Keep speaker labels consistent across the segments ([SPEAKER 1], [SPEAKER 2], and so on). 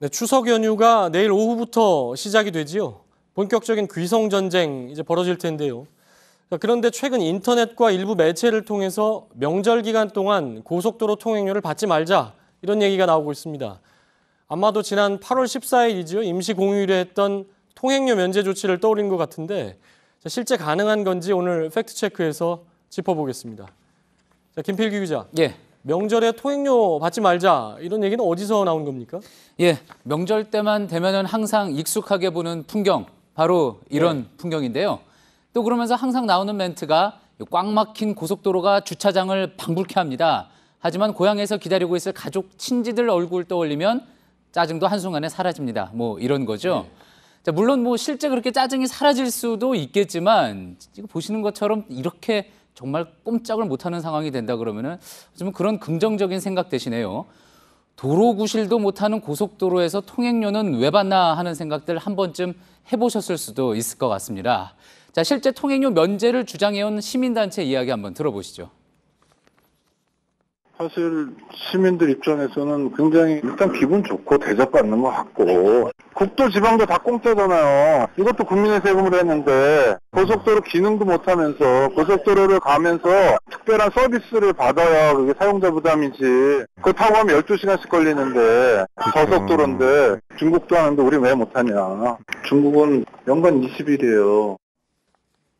[SPEAKER 1] 네, 추석 연휴가 내일 오후부터 시작이 되지요. 본격적인 귀성 전쟁 이제 벌어질 텐데요. 그런데 최근 인터넷과 일부 매체를 통해서 명절 기간 동안 고속도로 통행료를 받지 말자 이런 얘기가 나오고 있습니다. 아마도 지난 8월 14일이죠. 임시 공휴일에 했던 통행료 면제 조치를 떠올린 것 같은데 실제 가능한 건지 오늘 팩트체크에서 짚어보겠습니다. 자, 김필기 기자.
[SPEAKER 2] 예.
[SPEAKER 1] 명절에 통행료 받지 말자 이런 얘기는 어디서 나온 겁니까?
[SPEAKER 2] 예, 명절 때만 되면은 항상 익숙하게 보는 풍경, 바로 이런 풍경인데요. 또 그러면서 항상 나오는 멘트가 꽉 막힌 고속도로가 주차장을 방불케 합니다. 하지만 고향에서 기다리고 있을 가족, 친지들 얼굴 떠올리면 짜증도 한순간에 사라집니다. 뭐 이런 거죠. 자, 물론 뭐 실제 그렇게 짜증이 사라질 수도 있겠지만 지금 보시는 것처럼 이렇게 정말 꼼짝을 못하는 상황이 된다 그러면은 좀 그런 긍정적인 생각 대신에요. 도로 구실도 못하는 고속도로에서 통행료는 왜 받나 하는 생각들 한 번쯤 해보셨을 수도 있을 것 같습니다. 자, 실제 통행료 면제를 주장해온 시민단체 이야기 한번 들어보시죠.
[SPEAKER 3] 사실 시민들 입장에서는 굉장히 일단 기분 좋고 대접받는 것 같고, 국도 지방도 다 공짜잖아요. 이것도 국민의 세금으로 했는데 고속도로 기능도 못하면서 고속도로를 가면서 특별한 서비스를 받아야 그게 사용자 부담이지. 그거 타고 가면 12시간씩 걸리는데 저속도로인데 중국도 하는데 우리 왜 못하냐. 중국은 연간 20일이에요.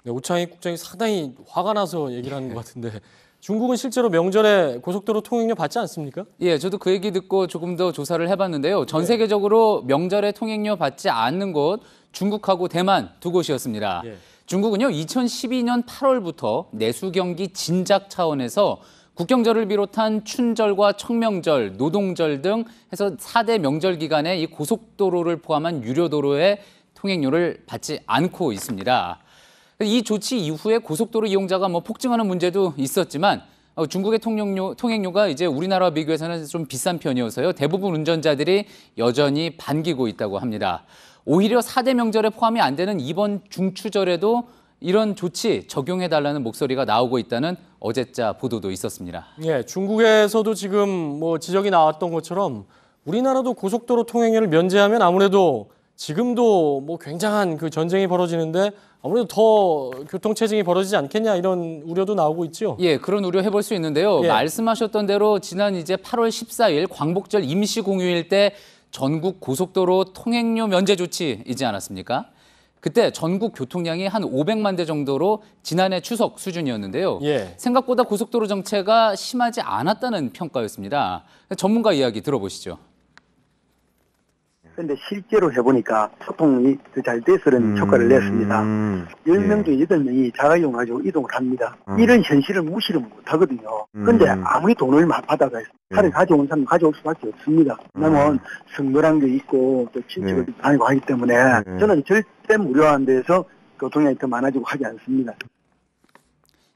[SPEAKER 1] 네, 오창익 국장이 상당히 화가 나서 얘기를 하는 것 같은데 중국은 실제로 명절에 고속도로 통행료 받지 않습니까?
[SPEAKER 2] 예, 저도 그 얘기 듣고 조금 더 조사를 해봤는데요. 전 세계적으로 명절에 통행료 받지 않는 곳 중국하고 대만 두 곳이었습니다. 중국은요, 2012년 8월부터 내수 경기 진작 차원에서 국경절을 비롯한 춘절과 청명절, 노동절 등 해서 4대 명절 기간에 이 고속도로를 포함한 유료도로에 통행료를 받지 않고 있습니다. 이 조치 이후에 고속도로 이용자가 폭증하는 문제도 있었지만 중국의 통행료가 이제 우리나라와 비교해서는 좀 비싼 편이어서요. 대부분 운전자들이 여전히 반기고 있다고 합니다. 오히려 4대 명절에 포함이 안 되는 이번 중추절에도 이런 조치 적용해달라는 목소리가 나오고 있다는 어제자 보도도 있었습니다.
[SPEAKER 1] 예, 중국에서도 지금 지적이 나왔던 것처럼 우리나라도 고속도로 통행료를 면제하면 아무래도 지금도 굉장한 그 전쟁이 벌어지는데 아무래도 더 교통체증이 벌어지지 않겠냐 이런 우려도 나오고 있죠.
[SPEAKER 2] 예, 그런 우려 해볼 수 있는데요. 말씀하셨던 대로 지난 이제 8월 14일 광복절 임시 공휴일 때 전국 고속도로 통행료 면제 조치이지 않았습니까? 그때 전국 교통량이 한 500만 대 정도로 지난해 추석 수준이었는데요. 생각보다 고속도로 정체가 심하지 않았다는 평가였습니다. 전문가 이야기 들어보시죠.
[SPEAKER 4] 그런데 실제로 해보니까 소통이 더 잘 돼서는 효과를 냈습니다. 10명 중에 8명이 자가용 가지고 이동을 합니다. 이런 현실을 무시를 못하거든요. 그런데 아무리 돈을 받아가 차를 가져온 사람은 가져올 수밖에 없습니다. 왜냐면 성별한 게 있고 또 친척을 다니고 하기 때문에 저는 절대 무료한 데서 교통량이 더 많아지고 하지 않습니다.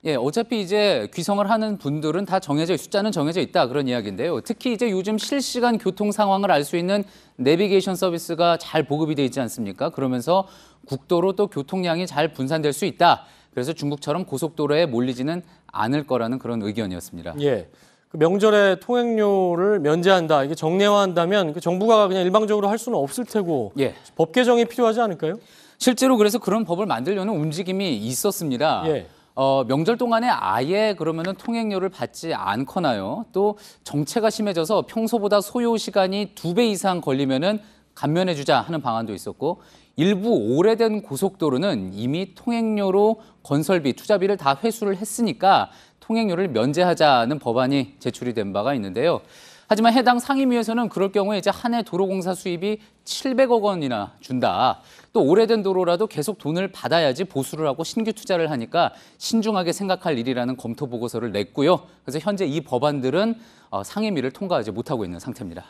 [SPEAKER 2] 예, 어차피 이제 귀성을 하는 분들은 다 숫자는 정해져 있다 그런 이야기인데요. 특히 이제 요즘 실시간 교통 상황을 알 수 있는 내비게이션 서비스가 잘 보급이 돼 있지 않습니까? 그러면서 국도로 또 교통량이 잘 분산될 수 있다. 그래서 중국처럼 고속도로에 몰리지는 않을 거라는 그런 의견이었습니다.
[SPEAKER 1] 예, 그 명절에 통행료를 면제한다, 이게 정례화한다면 그 정부가 그냥 일방적으로 할 수는 없을 테고 법 개정이 필요하지 않을까요?
[SPEAKER 2] 실제로 그래서 그런 법을 만들려는 움직임이 있었습니다. 명절 동안에 아예 그러면은 통행료를 받지 않거나요. 또 정체가 심해져서 평소보다 소요 시간이 2배 이상 걸리면은 감면해주자 하는 방안도 있었고, 일부 오래된 고속도로는 이미 통행료로 건설비, 투자비를 다 회수를 했으니까 통행료를 면제하자는 법안이 제출이 된 바가 있는데요. 하지만 해당 상임위에서는 그럴 경우에 이제 한 해 도로공사 수입이 700억 원이나 준다. 또 오래된 도로라도 계속 돈을 받아야지 보수를 하고 신규 투자를 하니까 신중하게 생각할 일이라는 검토 보고서를 냈고요. 그래서 현재 이 법안들은 상임위를 통과하지 못하고 있는 상태입니다.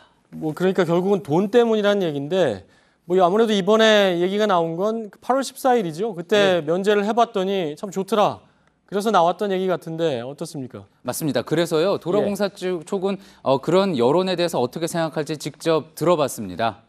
[SPEAKER 1] 그러니까 결국은 돈 때문이라는 얘기인데 아무래도 이번에 얘기가 나온 건 8월 14일이죠. 그때 면제를 해봤더니 참 좋더라. 그래서 나왔던 얘기 같은데 어떻습니까?
[SPEAKER 2] 맞습니다. 그래서요, 도로공사 쪽은 그런 여론에 대해서 어떻게 생각할지 직접 들어봤습니다.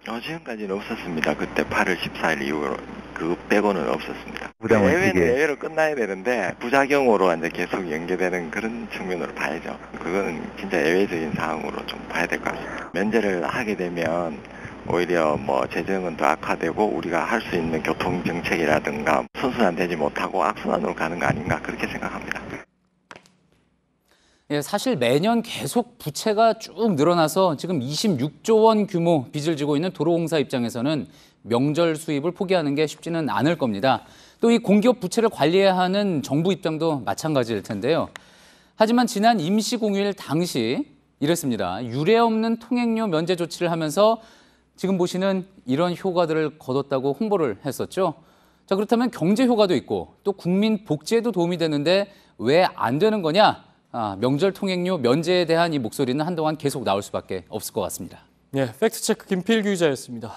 [SPEAKER 5] 지금까지는 없었습니다. 그때 8월 14일 이후로. 그 빼고는 없었습니다.
[SPEAKER 6] 부담을
[SPEAKER 5] 예외는
[SPEAKER 6] 지게.
[SPEAKER 5] 예외로 끝나야 되는데 부작용으로 이제 계속 연계되는 그런 측면으로 봐야죠. 그거는 진짜 예외적인 상황으로 좀 봐야 될 것 같습니다. 면제를 하게 되면 오히려 뭐 재정은 더 악화되고 우리가 할 수 있는 교통 정책이라든가 선순환되지 못하고 악순환으로 가는 거 아닌가 그렇게 생각합니다.
[SPEAKER 2] 예, 사실 매년 계속 부채가 쭉 늘어나서 지금 26조 원 규모 빚을 지고 있는 도로공사 입장에서는 명절 수입을 포기하는 게 쉽지는 않을 겁니다. 또 이 공기업 부채를 관리해야 하는 정부 입장도 마찬가지일 텐데요. 하지만 지난 임시공휴일 당시 이랬습니다. 유례 없는 통행료 면제 조치를 하면서 지금 보시는 이런 효과들을 거뒀다고 홍보를 했었죠. 자, 그렇다면 경제 효과도 있고 또 국민 복지에도 도움이 되는데 왜 안 되는 거냐? 명절 통행료 면제에 대한 이 목소리는 한동안 계속 나올 수밖에 없을 것 같습니다.
[SPEAKER 1] 네, 팩트체크 김필규 기자였습니다.